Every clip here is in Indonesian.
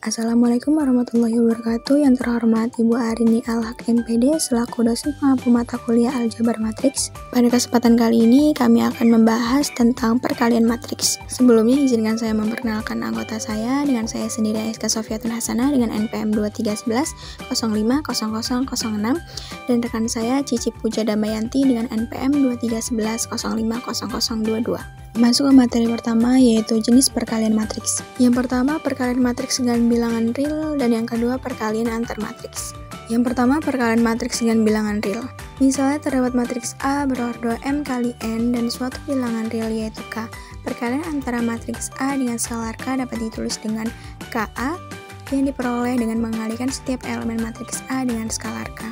Assalamualaikum warahmatullahi wabarakatuh. Yang terhormat Ibu Arini Al-Haq MPD selaku dosen pengampu mata kuliah Aljabar Matriks. Pada kesempatan kali ini kami akan membahas tentang perkalian matriks. Sebelumnya izinkan saya memperkenalkan anggota saya. Dengan saya sendiri Aiska Sofiatun Hasanah dengan NPM 2311 050006 dan rekan saya Cici Puja Damayanti dengan NPM 2311 050022. Masuk ke materi pertama, yaitu jenis perkalian matriks. Yang pertama, perkalian matriks dengan bilangan real, dan yang kedua, perkalian antar matriks. Yang pertama, perkalian matriks dengan bilangan real. Misalnya terdapat matriks A berordo M kali N dan suatu bilangan real yaitu K. Perkalian antara matriks A dengan skalar K dapat ditulis dengan KA yang diperoleh dengan mengalikan setiap elemen matriks A dengan skalar K.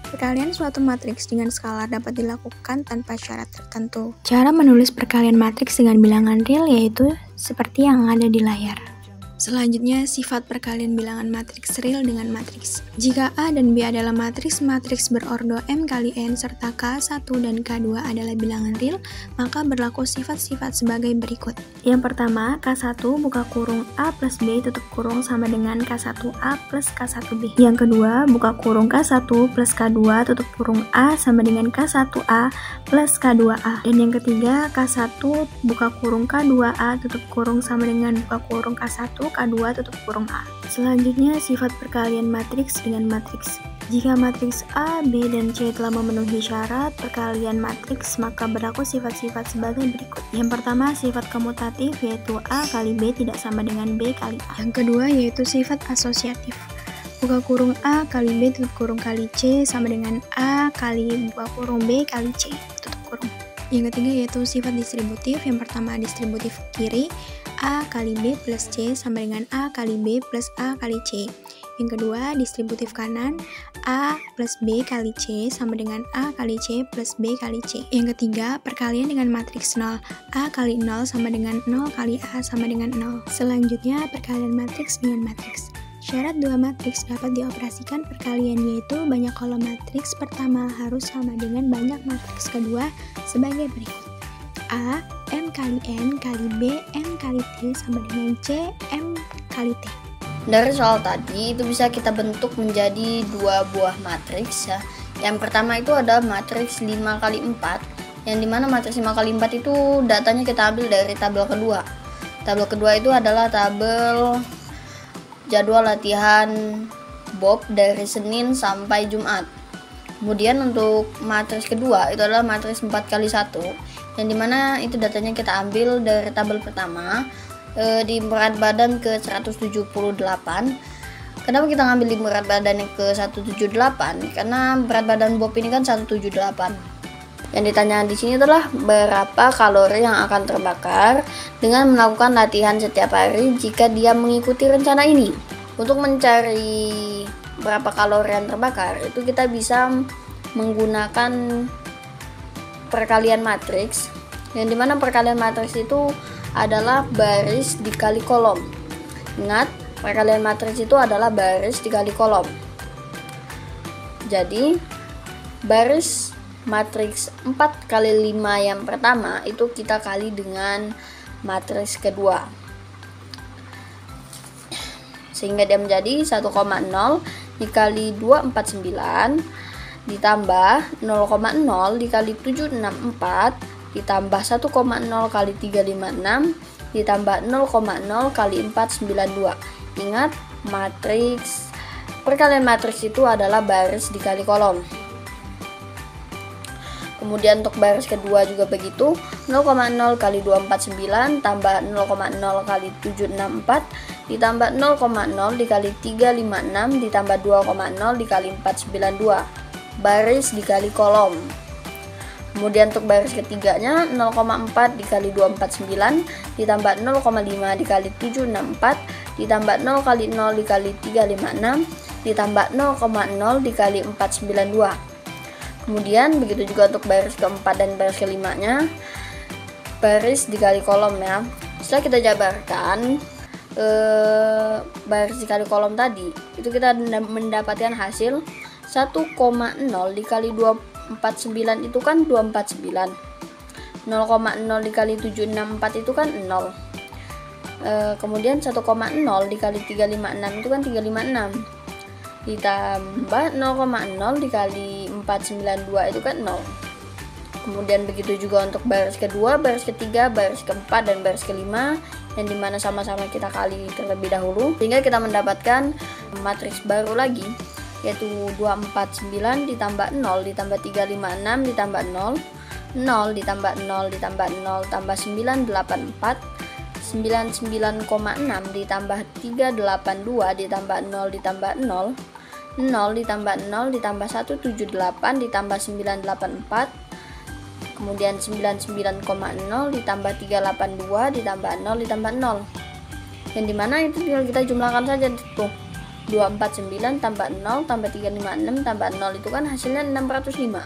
Perkalian suatu matriks dengan skalar dapat dilakukan tanpa syarat tertentu. Cara menulis perkalian matriks dengan bilangan real yaitu seperti yang ada di layar. Selanjutnya, sifat perkalian bilangan matriks real dengan matriks. Jika A dan B adalah matriks berordo M kali N serta K1 dan K2 adalah bilangan real, maka berlaku sifat-sifat sebagai berikut. Yang pertama, K1 buka kurung A plus B tutup kurung sama dengan K1A plus K1B. Yang kedua, buka kurung K1 plus K2 tutup kurung A sama dengan K1A plus K2A. Dan yang ketiga, K1 buka kurung K2A tutup kurung sama dengan buka kurung K1 K2 tutup kurung A. Selanjutnya, sifat perkalian matriks dengan matriks. Jika matriks A, B, dan C telah memenuhi syarat perkalian matriks, maka berlaku sifat-sifat sebagai berikut. Yang pertama, sifat komutatif, yaitu A kali B tidak sama dengan B kali A. Yang kedua, yaitu sifat asosiatif. Buka kurung A kali B tutup kurung kali C sama dengan A kali buka kurung B kali C tutup kurung. Yang ketiga, yaitu sifat distributif. Yang pertama, distributif kiri, A kali B plus C sama dengan A kali B plus A kali C. Yang kedua, distributif kanan, A plus B kali C sama dengan A kali C plus B kali C. Yang ketiga, perkalian dengan matriks 0, A kali 0 sama dengan 0 kali A sama dengan 0. Selanjutnya, perkalian matriks dengan matriks. Syarat dua matriks dapat dioperasikan perkalian, yaitu banyak kolom matriks pertama harus sama dengan banyak matriks kedua sebagai berikut. A, M kali N kali B, M kali T sama dengan C, M kali T. Dari soal tadi itu bisa kita bentuk menjadi dua buah matriks ya. Yang pertama itu ada matriks 5 kali 4, yang dimana matriks 5 kali 4 itu datanya kita ambil dari tabel kedua. Tabel kedua itu adalah tabel jadwal latihan Bob dari Senin sampai Jumat. Kemudian untuk matriks kedua itu adalah matriks 4 kali 1, yang dimana itu datanya kita ambil dari tabel pertama di berat badan ke 178. Kenapa kita ngambil di berat badan ke 178? Karena berat badan Bob ini kan 178. Yang ditanya di sini adalah berapa kalori yang akan terbakar dengan melakukan latihan setiap hari jika dia mengikuti rencana ini. Untuk mencari berapa kalori yang terbakar itu kita bisa menggunakan perkalian matriks, yang dimana perkalian matriks itu adalah baris dikali kolom. Ingat, perkalian matriks itu adalah baris dikali kolom. Jadi baris matriks 4 kali 5 yang pertama itu kita kali dengan matriks kedua, sehingga dia menjadi 1,0 dikali 249 ditambah 0,0 dikali 764 ditambah 1,0 kali 356 ditambah 0,0 kali 492. Ingat, matriks perkalian matriks itu adalah baris dikali kolom. Kemudian untuk baris kedua juga begitu, 0,0 kali 249 tambah 0,0 kali 764 ditambah 0,0 dikali 356 ditambah 2,0 dikali 492, baris dikali kolom. Kemudian untuk baris ketiganya 0,4 dikali 249 ditambah 0,5 dikali 764 ditambah 0 kali 0 dikali 356 ditambah 0,0 dikali 492. Kemudian begitu juga untuk baris keempat dan baris kelimanya, baris dikali kolom ya. Setelah kita jabarkan baris dikali kolom tadi, itu kita mendapatkan hasil 1,0 dikali 249 itu kan 249. 0,0 dikali 764 itu kan 0. Kemudian 1,0 dikali 356 itu kan 356, ditambah 0,0 dikali 492 itu kan 0. Kemudian begitu juga untuk baris kedua, baris ketiga, baris keempat, dan baris kelima, yang dimana sama-sama kita kali terlebih dahulu, sehingga kita mendapatkan matriks baru lagi, yaitu 249 ditambah 0 ditambah 356 ditambah 0, 0 ditambah 0 ditambah 0 tambah 984, 99,6 ditambah 382 ditambah 0 ditambah 0, 0 ditambah 0 ditambah 178 ditambah 984, kemudian 99,0 ditambah 382 ditambah 0 ditambah 0, yang dimana itu tinggal kita jumlahkan saja tuh. 249 tambah 0 tambah 356 tambah 0 itu kan hasilnya 605.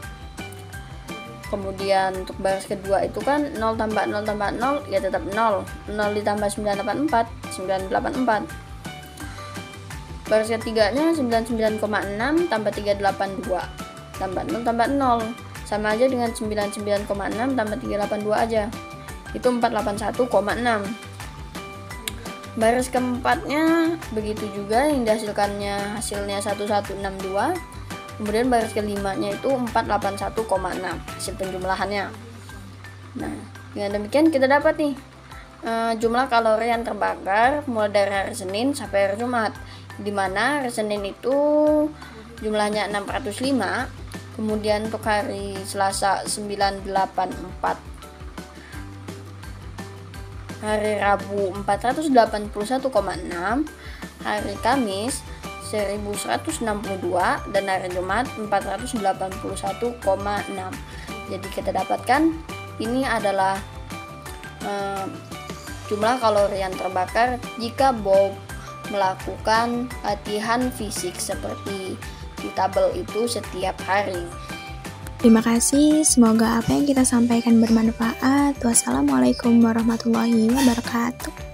Kemudian untuk baris kedua itu kan 0 tambah 0 tambah 0 ya tetap 0, 0 ditambah 984 984. Baris ketiganya 99,6 tambah 382 tambah 0 tambah 0 sama aja dengan 99,6 tambah 382 aja, itu 481,6. Baris keempatnya begitu juga, yang dihasilkannya hasilnya 1162. Kemudian baris kelimanya itu 481,6 hasil penjumlahannya. Nah, dengan demikian kita dapat nih jumlah kalori yang terbakar mulai dari hari Senin sampai hari Jumat, dimana hari Senin itu jumlahnya 605. Kemudian untuk hari Selasa 984, hari Rabu 481,6, hari Kamis 1162, dan hari Jumat 481,6. Jadi kita dapatkan ini adalah jumlah kalori yang terbakar jika Bob melakukan latihan fisik seperti di tabel itu setiap hari. Terima kasih, semoga apa yang kita sampaikan bermanfaat. Wassalamualaikum warahmatullahi wabarakatuh.